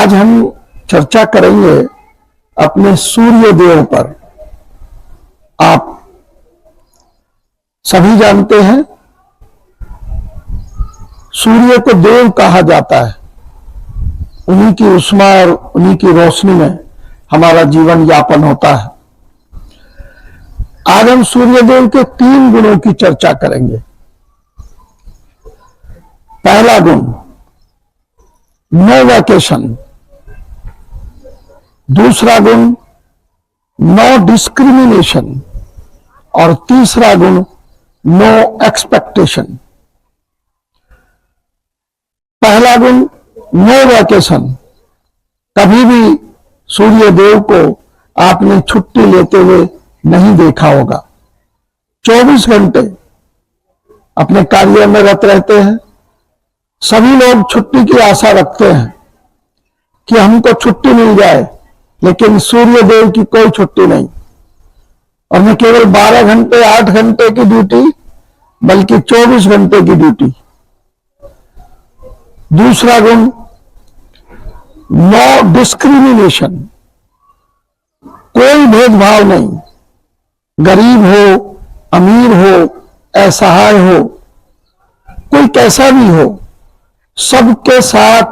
आज हम चर्चा करेंगे अपने सूर्य देव पर। आप सभी जानते हैं सूर्य को देव कहा जाता है। उन्हीं की उष्मा और उन्हीं की रोशनी में हमारा जीवन यापन होता है। आज हम सूर्य देव के 3 गुणों की चर्चा करेंगे। पहला गुण नो वैकेशन, दूसरा गुण नो डिस्क्रिमिनेशन और तीसरा गुण नो एक्सपेक्टेशन। पहला गुण नो वैकेशन। कभी भी सूर्य देव को आपने छुट्टी लेते हुए नहीं देखा होगा। 24 घंटे अपने कार्य में रत रहते हैं। सभी लोग छुट्टी की आशा रखते हैं कि हमको छुट्टी मिल जाए, लेकिन सूर्य देव की कोई छुट्टी नहीं। और न केवल 12 घंटे 8 घंटे की ड्यूटी, बल्कि 24 घंटे की ड्यूटी। दूसरा गुण नो डिस्क्रिमिनेशन, कोई भेदभाव नहीं। गरीब हो, अमीर हो, असहाय हो, कोई कैसा भी हो, सबके साथ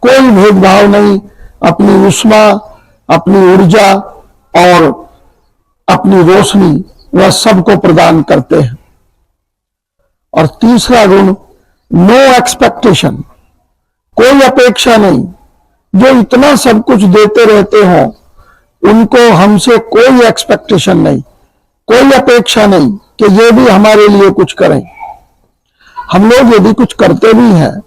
कोई भेदभाव नहीं। अपनी उष्मा, अपनी ऊर्जा और अपनी रोशनी वह सबको प्रदान करते हैं। और तीसरा गुण नो एक्सपेक्टेशन, कोई अपेक्षा नहीं। जो इतना सब कुछ देते रहते हो, उनको हमसे कोई एक्सपेक्टेशन नहीं, कोई अपेक्षा नहीं कि ये भी हमारे लिए कुछ करें। हम लोग यदि कुछ करते भी हैं,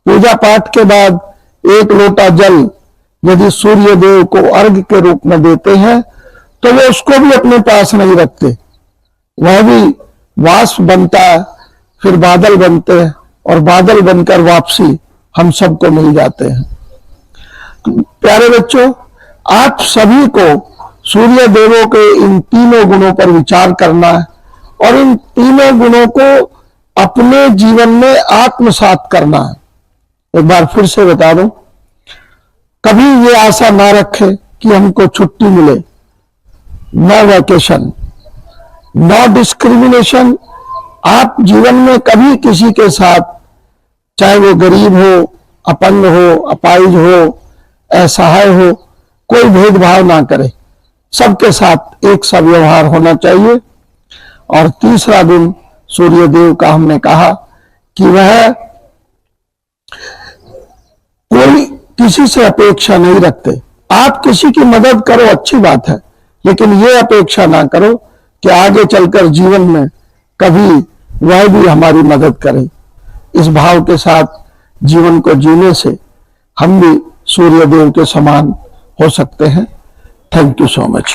पूजा पाठ के बाद 1 लोटा जल यदि सूर्य देव को अर्घ्य के रूप में देते हैं, तो वो उसको भी अपने पास नहीं रखते। वह भी वाष्प बनता है, फिर बादल बनते हैं और बादल बनकर वापसी हम सबको मिल जाते हैं। प्यारे बच्चों, आप सभी को सूर्य देवों के इन 3 गुणों पर विचार करना है और इन 3 गुणों को अपने जीवन में आत्मसात करना है। एक बार फिर से बता दूं, कभी ये आशा ना रखें कि हमको छुट्टी मिले। No vacation, no discrimination. आप जीवन में कभी किसी के साथ, चाहे वो गरीब हो, अपंग हो, अपाहिज हो, असहाय हो, कोई भेदभाव ना करें। सबके साथ एक सा व्यवहार होना चाहिए। और तीसरा गुण सूर्य देव का हमने कहा कि वह कोई किसी से अपेक्षा नहीं रखते। आप किसी की मदद करो, अच्छी बात है, लेकिन ये अपेक्षा ना करो कि आगे चलकर जीवन में कभी वह भी हमारी मदद करे। इस भाव के साथ जीवन को जीने से हम भी सूर्य देव के समान हो सकते हैं। Thank you so much.